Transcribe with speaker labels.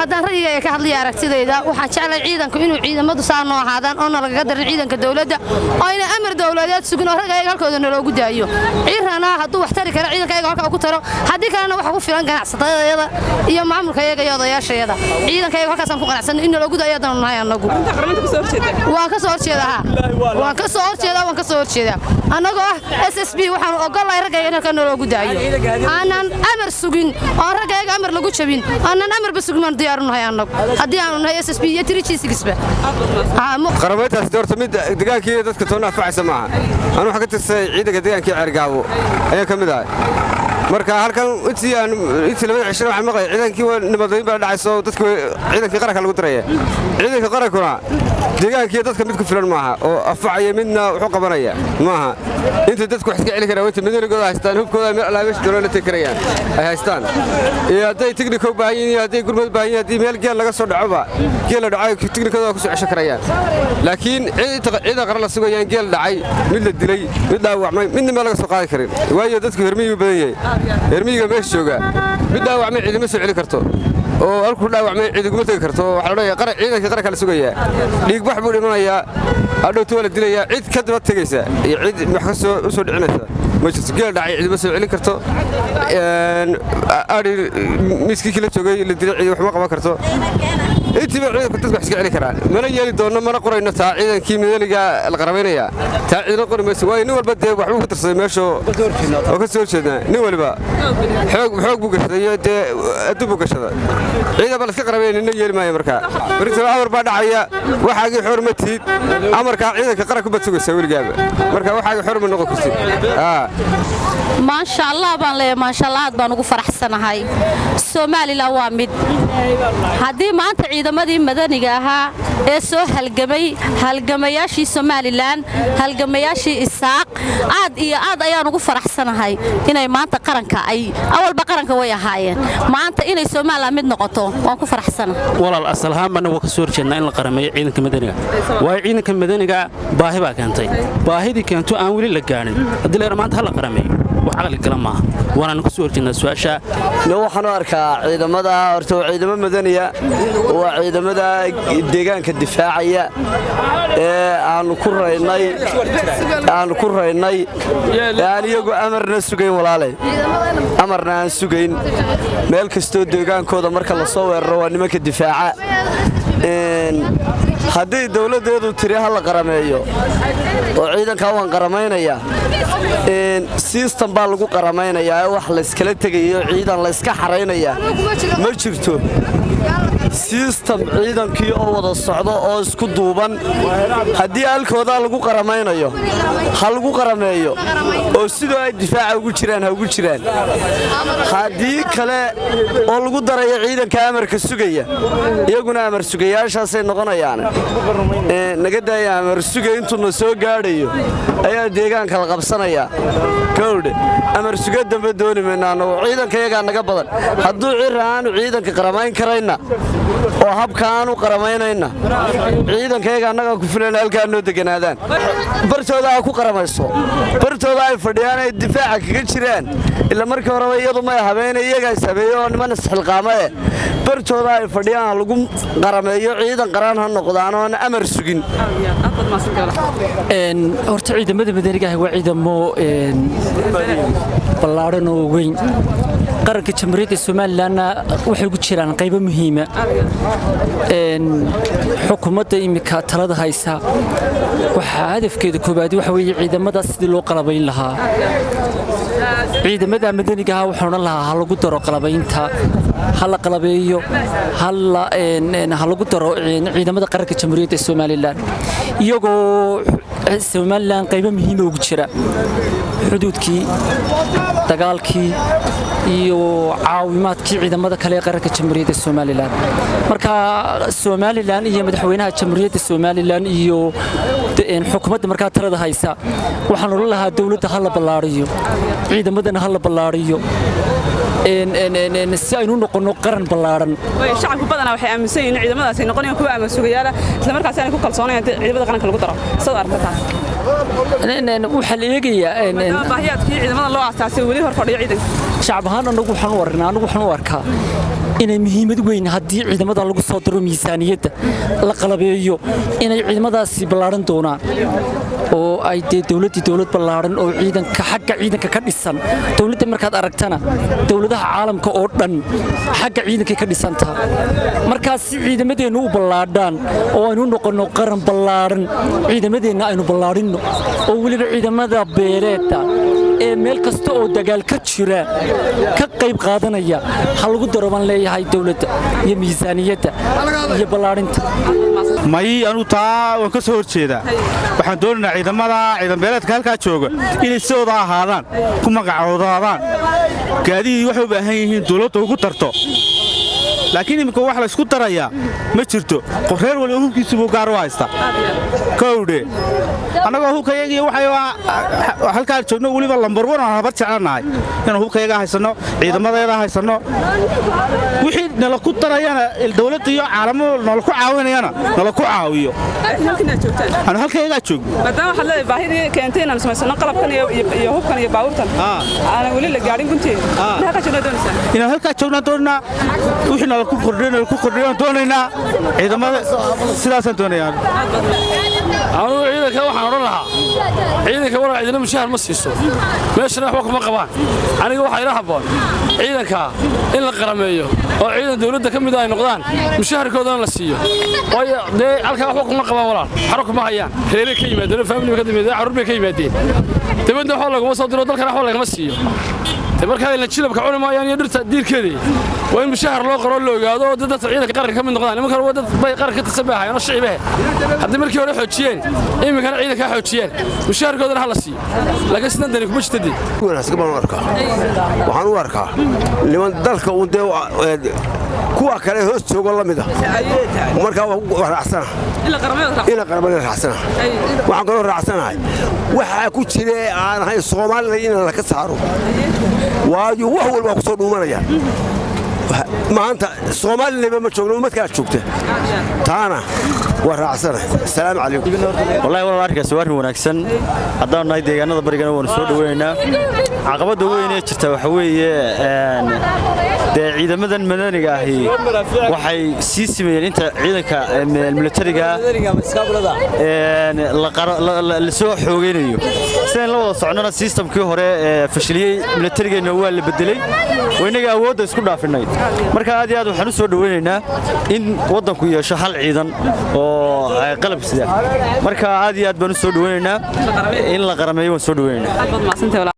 Speaker 1: haddaan ra'yigayga ka hadlaya aragtidayda waxaan jeclay ciidanku inuu ciidamadu saa noo ahaadaan oo nalaga darin ciidanka dawladda oo ayna amar dawladeed sugin oo ragayga halkooda naloogu daayo ciirana hadduu wax tari karo ciidankayga halka ku taro haddii kalena waxa ku filan ganacsatadayada iyo maamulkayga iyo odayaashayada ciidankayga halkaasaan ku qanacsan in naloogu daayo haddaan nahay annagu waan ka soo horjeedaa annagoo ah SSB waxaan ogolahay ragayga in halka naloogu daayo aanan amar sugin oo ragayga amar lagu jabin aanan amar ba sugin diyaar u nahay annagu haddii aanu nahay SSB iyo 3G6ba
Speaker 2: qarameetaas doorta mid deegaankii dadka toona faacaysa maaha anu waxa ka tirsan ciidanka deegaankii Cergaabo ayaa ka mid ah marka halkan intii labada cishro waxaan maqlay ciidankii nabadgelyo baa dhacayso dadku ciidankii qaranka lagu diray ciidanka qarankuna deegaankii dadka mid ku filan maaha oo afacaya midna wuxuu qabanaya maaha inta dadku wax iska celi karaan way midnigooda haystaan hubkooda meel alaabis dawladda tekrayaan ay haystaan iyo haday technical baahan yihiin haday gurmad baahan yihiin haday meel geel laga soo dhacoba geel dhacay technical ku soo cesho karayaan laakiin ciidan qaran la sugayaan geel dhacay mid la dilay mid dhaawacmay midna meel laga soo qaadi karin waayo dadku hermiyi badan yahay hermiyiga meesha jooga mid dhaawacmay ciidamo soo celi karto oo halku dhaawacmay ciidaguma tagi karto waxa la leeyahay ciidanka qaranka la sugaya dhiig bax buu dhimanayaa adhowtu wala dilaya cid ka daba tagaysa iyo cid wax ka soo dhicinaysa ma jirto geel dhacay ciidamo soo celin karto ari miskii kala joogay la dilay cid wax ma qaban karto intiba ciidanku dadku wax iska celi karaan mana yeeli doono mana qorayno taa ciidankii midaniga la qarameynaya taa ciidan qori mayso waayo nin walba dee waxbuu ku tirsaday meesha oo ka soo horjeedna nin walba xoog buu gashaday dee adduun buu gashaday ciidan baa la iska qarameynayna yeeli maayo markaa marka amar baa dhacaya waxaagii xormatid amarka ciidanka qaranku bad sugaysa weligaaba marka waxaagii xorma noqon kartid
Speaker 3: maasha Allah baan leeyahay maasha Allah aad baan ugu faraxsanahay Soomaaliland waa mid haddii maanta ciidamadii madaniga ahaa ee soo halgamayaashii Soomaaliland halgamayaashii Isaaq aad iyo aad ayaan ugu faraxsanahay inay maanta qaranka ay awalba qaranka way ahaayeen maanta inay Soomaaliland mid noqoto waan ku faraxsanahay
Speaker 4: walaal asal ahaan baan ka soo horjeednaa in la qarameeyo ciidanka madaniga waa ciidanka madaniga baahi baa keentay baahidii keento aan wali la gaarin haddii la maanta la qarameeyo وعقل الكلام معه وانا نكسور جنا سواشا
Speaker 5: لو حنا أركا عيدمدا أرتو عيدم مدنية وعيدمدا ديجان كدفاعية عن كرة الناي يعني يجو أمرنا السجين ولا عليه أمرنا السجين ملك استود ديجان كودا مركز الصور رواني مك الدفاع هذه الدولة ديدو تريها القرمية وعيدا كوان قرمينيا سيستم بالغو قرمينيا wax la iskala tagayo ciidan la iska xareynaya ma jirto system ciidankii oo wada socdo oo isku duuban hadii halkooda lagu qarameynayo hal lagu qarameeyo oo sidoo ay difaac ugu jiraan hadii kale oo lagu darayo ciidanka amarka sugaya iyaguna amar sugayaashaas ay noqonayaan naga daaya amar sugay intuu soo gaadhayo ayaa deegaanka la qabsanaya kowde amar sugay dambe dooni meena ciidanka iyaga naga badan haduu ciraan ciidanka qarameyn karayna oo habkaanu qarameynayna ciidankeega anaga ku filan halka noo deganaadaan bartooda ay ku qaramayso bartooda ay fadhiyaan ay difaac kaga jiraan ila markii hore iyadu ma habeenay iyaga sabeeyo niman isxilqaamay bartooda ay fadhiyaan lagu qarameeyo ciidan qaran ha noqdaan oo amar sugin
Speaker 6: horta ciidamada madaniga ah waa ciidamo ballaaran oo weyn qaranka jamhuuriyadda Soomaaliland waxay ugu jiraan qaybo muhiim ah xukuumadda imika talada haysa waxa hadafkeedu koobaad waxa weeye ciidamada sidii loo qalabayn lahaa ciidamada madaniga ah waxaan lahaa lagu daro qalabaynta hal qalabeeyo hal lagu daro ciidamada qaranka jamhuuriyadda Soomaaliland iyagoo Soomaaliland qaybo muhiim ah ugu jira xuduudkii dagaalkii iyo caawimaadkii ciidamada kale ee qaranka jamhuuriyadda Soomaaliland marka Soomaaliland iyo madaxweynaha jamhuuriyadda Soomaaliland iyo xukuumadda marka talada haysa waxaan u lahaa dawladda hal ballaariyo ciidamadana hal ballaariyo si aynu noqono qaran ballaaran
Speaker 7: shacabku badanaa waxay aaminsan yihiin ciidamadaas ay noqonayaan kuwa amar sugayaal isla markaas ay ku kalsoonayaan ciidamada qaranka lagu daro soo arkataa
Speaker 6: waxa la eegayaa
Speaker 7: baahiyaadkii ciidamada loo aasaasay wali hor fadhiyo ciidanka
Speaker 6: shacab ahaan anagu waxaan u arkaa inay muhiimad weyn haddii ciidamada lagu soo diro miisaaniyadda la qalabeeyo inay ciidamadaasi ballaaran doonaan oo ay dowlad ballaaran oo xagga ciidanka ka dhisan dowladda markaad aragtana dowladaha caalamka oo dhan xagga ciidankay ka dhisantaa markaas si ciidamadeennu u ballaadhaan oo aynu noqonno qaran ballaaran ciidamadeenna aynu ballaarinno oo weliba ciidamada beeleedda ee meel kasta oo dagaal ka jira ka qayb qaadanaya ha lagu daro baan leeyahay dowladda iyo miisaaniyadda iyo ballaarinta
Speaker 8: may anu taa waan ka soo horjeedaa waxaan doonaynaa ciidan beeleedka halkaa jooga inay sidooda ahaadaan ku magacoodaadaan gaadihii waxay u baahan yihiin dowladda ugu darto laakiin iminka wax la isku darayaa ma jirto reer waliba hubkiisu buu gaar u haysta kowdhe annagoo hubkayagiiyo halkaan joogno weliba lambar wan aan habar jeclannahay inaan hubkayaga haysanno ciidamadeeda haysanno wixii nala ku darayana dowladda iyo caalamo nala ku caawinayana nala ku caawiyo anu halkayagaa joogno
Speaker 7: maadaama waxaad leedahay baahidii keentay inaan samaysano qalabkan iyo hubkan iyo baabuurtan aanan weli la gaadhin gunteeda
Speaker 8: inaan halkaa joognaan doonaa wixii nala ku kordhiyaan doonaynaa ciidamada sidaasaan doonayaa
Speaker 4: anugu ciidanka waxaan odhan lahaa ciidanka walaal ciidana mushaahar ma siiso meeshana waxba kuma qabaan aniga waxaa ila habboon ciidanka in la qarameeyo oo ciidan dowladda ka mid ay noqdaan mushaharkoodana la siiyo waayo dee halkaa waxba kuma qabaan walaal xaro kuma hayaan reeray ka yimaadeen family ka yimaadeen carruur bay ka yimaadeen dibadda waxba laguma soo diro dalkana waxba lagama siiyo markaa la jilabka cuni maayaan iyo dhirta diirkeedii waa in mushahar loo qoro la ogaado oo dadka ciidanka qaranka ka mid noqdaan nimanka hore dad bay qaranka ka tirsan bay ahaayeen oo shicib ah haddii markii hore xoojiyeen iminkana ciidanka xoojiyeen mushaharkoodana ha la siiyo laakiin sidan dani kuma jirtadii
Speaker 9: wanaagsan baan u arkaa waxaan u arkaa niman dalka uu dee kuwa kale hoos joogo la mid ah markaa waa raacsana ila qarmada raacsana waxaan kaloo raacsanahay waxaa ku jira aan ahayn Soomaalida in la ka saaro waayo wax walba ku soo dhuumanaya maanta Soomaaliland ma joogno umad kala joogta taana waa raacsanahay assalaamu calaykum
Speaker 5: wallahi walaal arkaas waa wanaagsan haddaan nahay deegaanada barigana waan soo dhaweynaa caqabada weyn ee jirta waxa weeye ciidamadan madaniga ahi waxay sii sameeyeen inta ciidanka militariga la soo xoogeynayo sidaan la wada socnona systemkii hore fashiliyay militarigeena waa la bedelay waynaga awoodda isku dhaafinay marka aad iyo aad waxaan u soo dhaweynaynaa in waddanku yeesho hal ciidan oo qalab sida marka aad iyo aad baan u soo dhaweynaynaa in la qarameeyo waan soo dhaweynaynaa